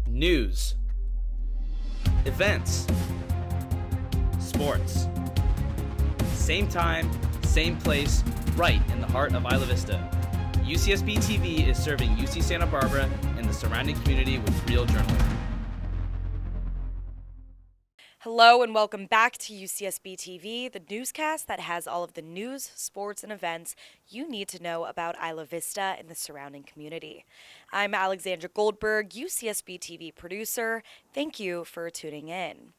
News, events, sports. Same time, same place, right in the heart of Isla Vista. UCSB TV is serving UC Santa Barbara and the surrounding community with real journalism. Hello and welcome back to UCSB TV, the newscast that has all of the news, sports, and events you need to know about Isla Vista and the surrounding community. I'm Alexandra Goldberg, UCSB TV producer. Thank you for tuning in.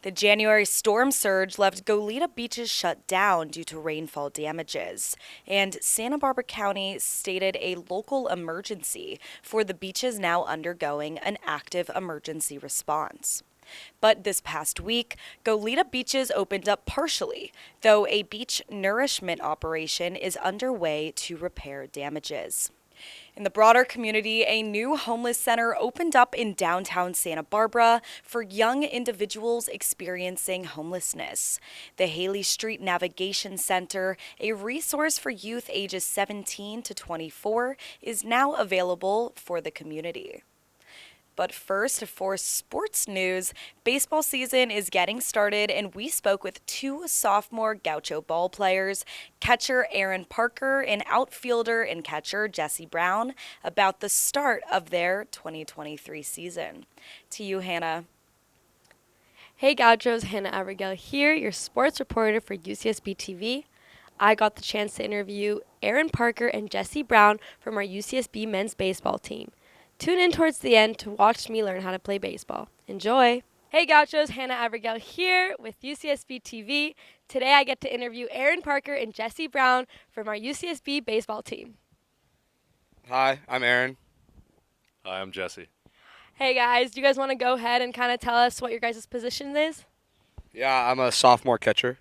The January storm surge left Goleta beaches shut down due to rainfall damages, and Santa Barbara County stated a local emergency for the beaches now undergoing an active emergency response. But this past week, Goleta beaches opened up partially, though a beach nourishment operation is underway to repair damages. In the broader community, a new homeless center opened up in downtown Santa Barbara for young individuals experiencing homelessness. The Haley Street Navigation Center, a resource for youth ages 17 to 24, is now available for the community. But first, for sports news, baseball season is getting started, and we spoke with two sophomore Gaucho ball players, catcher Aaron Parker and outfielder and catcher Jesse Brown, about the start of their 2023 season. To you, Hannah. Hey Gauchos, Hannah Abergel here, your sports reporter for UCSB TV. I got the chance to interview Aaron Parker and Jesse Brown from our UCSB men's baseball team. Tune in towards the end to watch me learn how to play baseball. Enjoy! Hey Gauchos, Hannah Abergel here with UCSB TV. Today I get to interview Aaron Parker and Jesse Brown from our UCSB baseball team. Hi, I'm Aaron. Hi, I'm Jesse. Hey guys, do you guys want to go ahead and kind of tell us what your guys' position is? Yeah, I'm a sophomore catcher.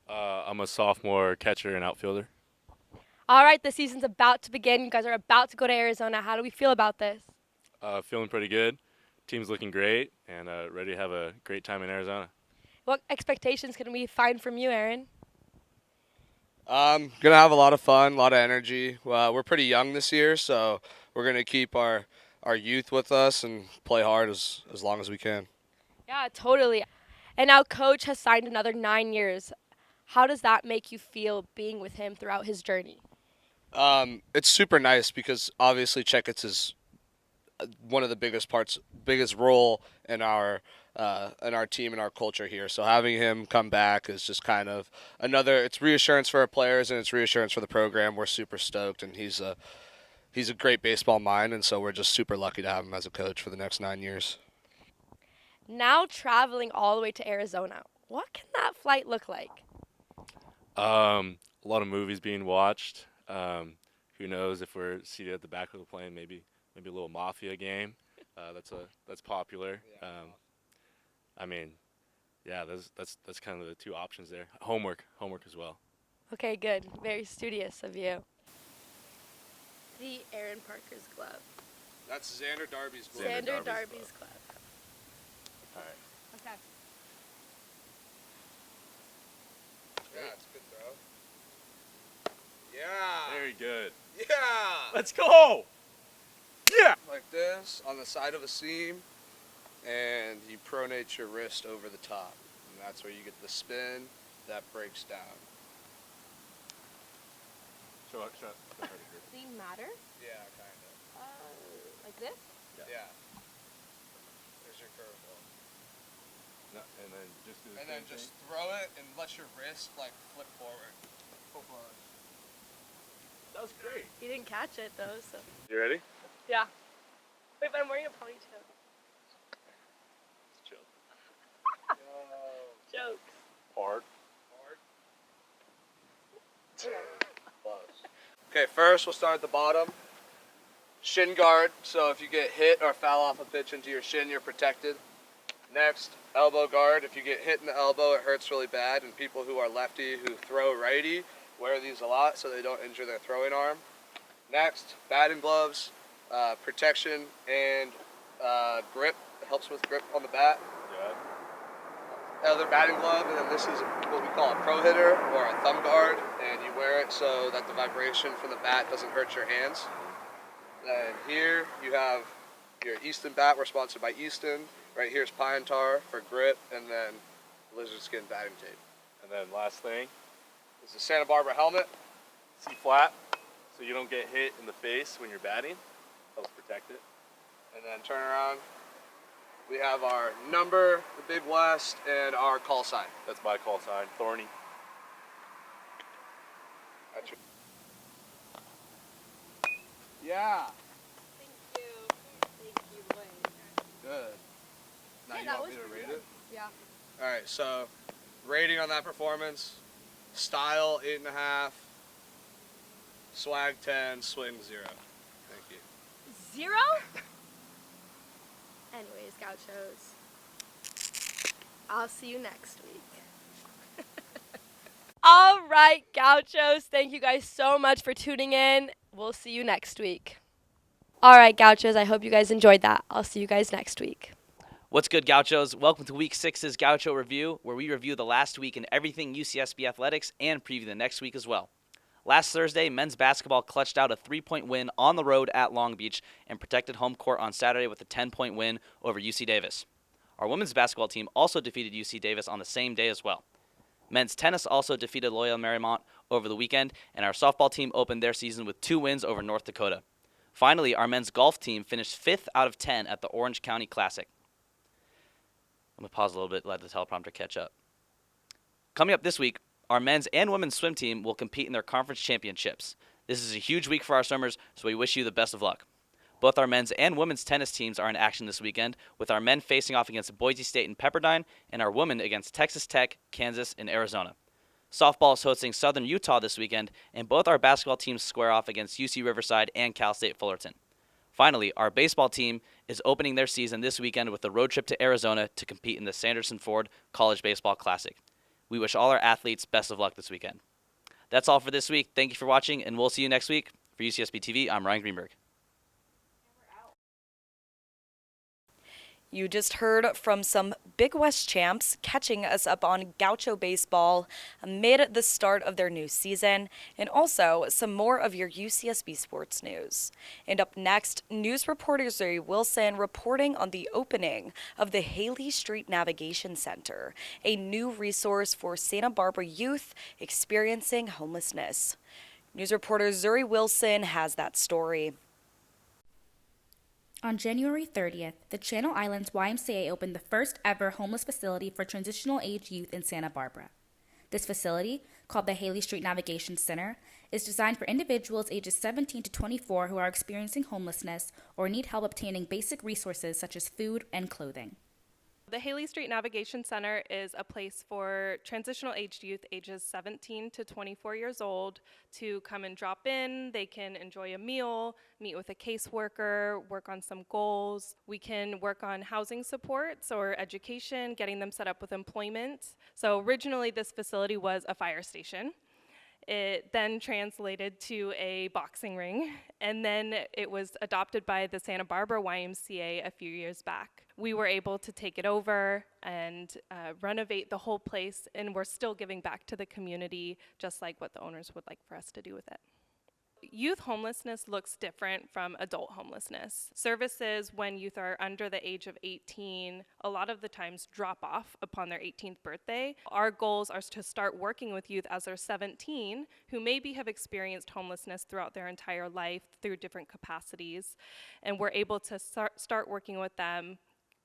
I'm a sophomore catcher and outfielder. All right, the season's about to begin. You guys are about to go to Arizona. How do we feel about this? Feeling pretty good. Team's looking great and ready to have a great time in Arizona. What expectations can we find from you, Aaron? Gonna have a lot of fun, a lot of energy. We're pretty young this year, so we're gonna keep our youth with us and play hard as long as we can. Yeah, totally. And now Coach has signed another 9 years. How does that make you feel being with him throughout his journey? It's super nice because obviously Checkets is one of the biggest role in our team and our culture here. So having him come back is just kind of it's reassurance for our players and it's reassurance for the program. We're super stoked, and he's a great baseball mind, and so we're just super lucky to have him as a coach for the next 9 years. Now traveling all the way to Arizona, what can that flight look like? A lot of movies being watched. Who knows if we're seated at the back of the plane? Maybe a little Mafia game. That's popular. That's kind of the two options there. Homework as well. Okay, good. Very studious of you. The Aaron Parker's glove. That's Xander Darby's glove. Xander Darby's glove. All right. Okay. Yeah, it's a good throw. Yeah. Very good. Yeah. Let's go. Yeah. Like this on the side of a seam, and you pronate your wrist over the top, and that's where you get the spin that breaks down. Show. Does it matter? Yeah, kind of. Like this? Yeah. There's your curveball. No, and then just do the And then same just thing. throw it and let your wrist like flip forward. That was great. He didn't catch it though, so. You ready? Yeah. Wait, but I'm wearing a ponytail. Let's chill. Jokes. Hard. Okay, first we'll start at the bottom. Shin guard, so if you get hit or foul off a pitch into your shin, you're protected. Next, elbow guard. If you get hit in the elbow, it hurts really bad, and people who are lefty who throw righty wear these a lot so they don't injure their throwing arm. Next, batting gloves, protection and grip. It helps with grip on the bat. Yeah. Other batting glove, and then this is what we call a pro hitter or a thumb guard, and you wear it so that the vibration from the bat doesn't hurt your hands. Then here you have Your Easton bat, we're sponsored by Easton. Right here is pine tar for grip, and then lizard skin batting tape. And then last thing, This is a Santa Barbara helmet. C flat, so you don't get hit in the face when you're batting. Helps protect it. And then turn around. We have our number, the Big West, and our call sign. That's my call sign, Thorny. That's your... Yeah. Thank you, Blaine. Good. Now Yeah, you that want me was to pretty rate good. it? Yeah. All right, so rating on that performance: style 8.5, swag 10, swing 0. Thank you. 0? Anyways, Gauchos, I'll see you next week. All right, Gauchos, thank you guys so much for tuning in. We'll see you next week. All right, Gauchos, I hope you guys enjoyed that. I'll see you guys next week. What's good, Gauchos? Welcome to Week 6's Gaucho Review, where we review the last week in everything UCSB athletics and preview the next week as well. Last Thursday, men's basketball clutched out a 3-point win on the road at Long Beach and protected home court on Saturday with a 10-point win over UC Davis. Our women's basketball team also defeated UC Davis on the same day as well. Men's tennis also defeated Loyola Marymount over the weekend, and our softball team opened their season with 2 wins over North Dakota. Finally, our men's golf team finished 5th out of 10 at the Orange County Classic. I'm going to pause a little bit, let the teleprompter catch up. Coming up this week, our men's and women's swim team will compete in their conference championships. This is a huge week for our swimmers, so we wish you the best of luck. Both our men's and women's tennis teams are in action this weekend, with our men facing off against Boise State and Pepperdine, and our women against Texas Tech, Kansas, and Arizona. Softball is hosting Southern Utah this weekend, and both our basketball teams square off against UC Riverside and Cal State Fullerton. Finally, our baseball team is opening their season this weekend with a road trip to Arizona to compete in the Sanderson Ford College Baseball Classic. We wish all our athletes best of luck this weekend. That's all for this week. Thank you for watching, and we'll see you next week. For UCSB TV, I'm Ryan Greenberg. You just heard from some Big West champs catching us up on Gaucho baseball amid the start of their new season, and also some more of your UCSB sports news. And up next, news reporter Zuri Wilson reporting on the opening of the Haley Street Navigation Center, a new resource for Santa Barbara youth experiencing homelessness. News reporter Zuri Wilson has that story. On January 30th, the Channel Islands YMCA opened the first ever homeless facility for transitional age youth in Santa Barbara. This facility, called the Haley Street Navigation Center, is designed for individuals ages 17 to 24 who are experiencing homelessness or need help obtaining basic resources such as food and clothing. The Haley Street Navigation Center is a place for transitional aged youth ages 17 to 24 years old to come and drop in. They can enjoy a meal, meet with a caseworker, work on some goals. We can work on housing supports or education, getting them set up with employment. So originally this facility was a fire station. It then translated to a boxing ring, and then it was adopted by the Santa Barbara YMCA a few years back. We were able to take it over and renovate the whole place, and we're still giving back to the community, just like what the owners would like for us to do with it. Youth homelessness looks different from adult homelessness. Services when youth are under the age of 18, a lot of the times drop off upon their 18th birthday. Our goals are to start working with youth as they're 17, who maybe have experienced homelessness throughout their entire life through different capacities, and we're able to start working with them,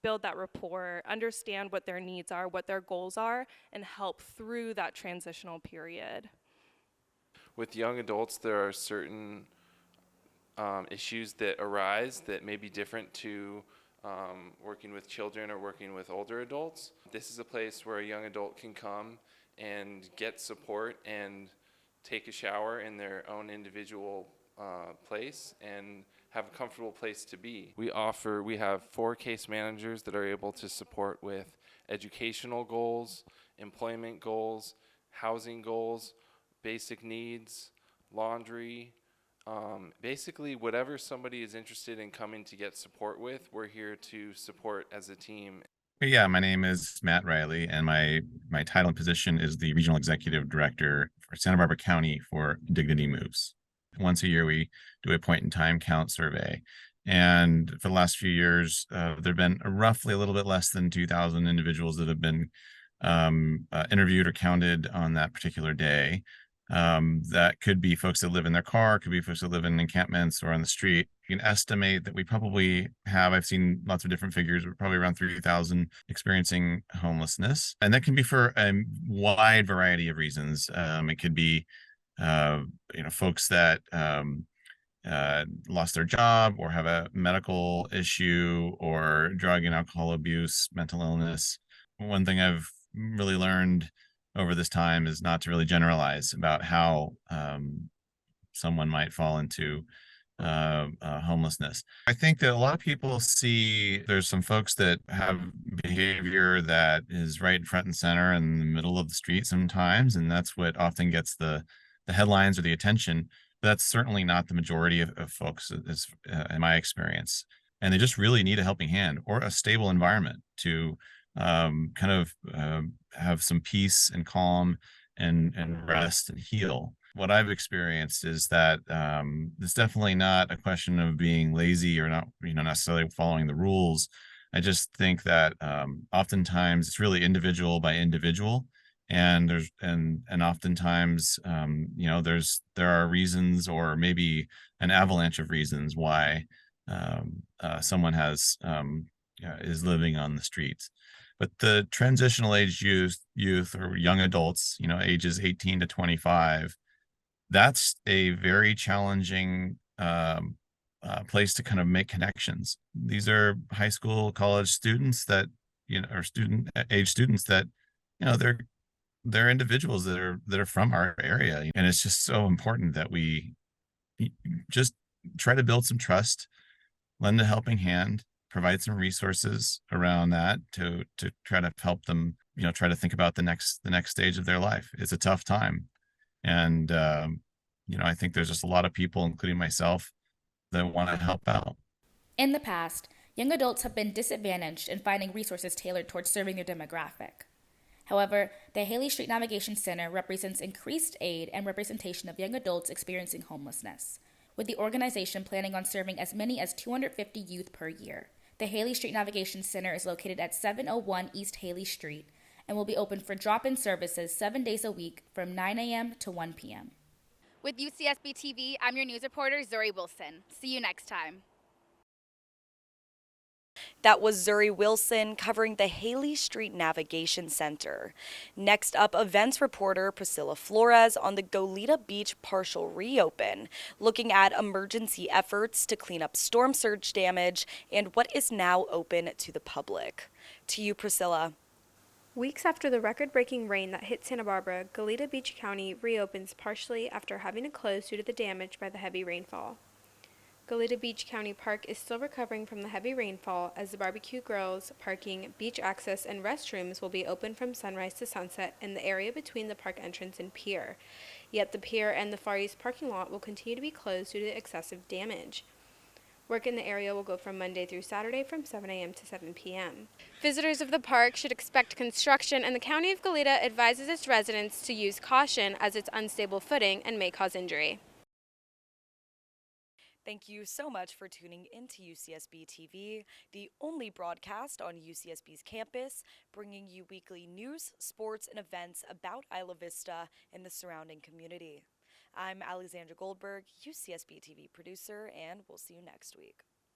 build that rapport, understand what their needs are, what their goals are, and help through that transitional period. With young adults, there are certain issues that arise that may be different to working with children or working with older adults. This is a place where a young adult can come and get support and take a shower in their own individual place and have a comfortable place to be. We have 4 case managers that are able to support with educational goals, employment goals, housing goals, basic needs, laundry, basically whatever somebody is interested in coming to get support with, we're here to support as a team. Yeah, my name is Matt Riley, and my title and position is the Regional Executive Director for Santa Barbara County for Dignity Moves. Once a year, we do a point-in-time count survey, And for the last few years, there have been roughly a little bit less than 2,000 individuals that have been interviewed or counted on that particular day. That could be folks that live in their car, could be folks that live in encampments or on the street. You can estimate that we probably have, I've seen lots of different figures, but probably around 3,000 experiencing homelessness. And that can be for a wide variety of reasons. It could be, folks that lost their job or have a medical issue or drug and alcohol abuse, mental illness. One thing I've really learned over this time is not to really generalize about how someone might fall into homelessness. I think that a lot of people see there's some folks that have behavior that is right front and center in the middle of the street sometimes, and that's what often gets the headlines or the attention. But that's certainly not the majority of folks, in my experience. And they just really need a helping hand or a stable environment to have some peace and calm and rest and heal. What I've experienced is that it's definitely not a question of being lazy or not, necessarily following the rules. I just think that oftentimes it's really individual by individual, and oftentimes there are reasons or maybe an avalanche of reasons why someone is living on the streets. But the transitional age youth or young adults, ages 18 to 25, that's a very challenging place to kind of make connections. These are high school, college students that, or students that, they're individuals that are from our area. And it's just so important that we just try to build some trust, lend a helping hand, provide some resources around that to try to help them, try to think about the next stage of their life. It's a tough time. And, I think there's just a lot of people, including myself, that want to help out. In the past, young adults have been disadvantaged in finding resources tailored towards serving their demographic. However, the Haley Street Navigation Center represents increased aid and representation of young adults experiencing homelessness, with the organization planning on serving as many as 250 youth per year. The Haley Street Navigation Center is located at 701 East Haley Street and will be open for drop-in services 7 days a week from 9 a.m. to 1 p.m. With UCSB TV, I'm your news reporter, Zuri Wilson. See you next time. That was Zuri Wilson covering the Haley Street Navigation Center. Next up, events reporter Pricila Flores on the Goleta Beach partial reopen, looking at emergency efforts to clean up storm surge damage and what is now open to the public. To you, Pricila. Weeks after the record-breaking rain that hit Santa Barbara, Goleta Beach County reopens partially after having to close due to the damage by the heavy rainfall. Goleta Beach County Park is still recovering from the heavy rainfall as the barbecue grills, parking, beach access, and restrooms will be open from sunrise to sunset in the area between the park entrance and pier. Yet the pier and the Far East parking lot will continue to be closed due to excessive damage. Work in the area will go from Monday through Saturday from 7 a.m. to 7 p.m. Visitors of the park should expect construction, and the County of Goleta advises its residents to use caution as it's unstable footing and may cause injury. Thank you so much for tuning into UCSB TV, the only broadcast on UCSB's campus, bringing you weekly news, sports, and events about Isla Vista and the surrounding community. I'm Alexandra Goldberg, UCSB TV producer, and we'll see you next week.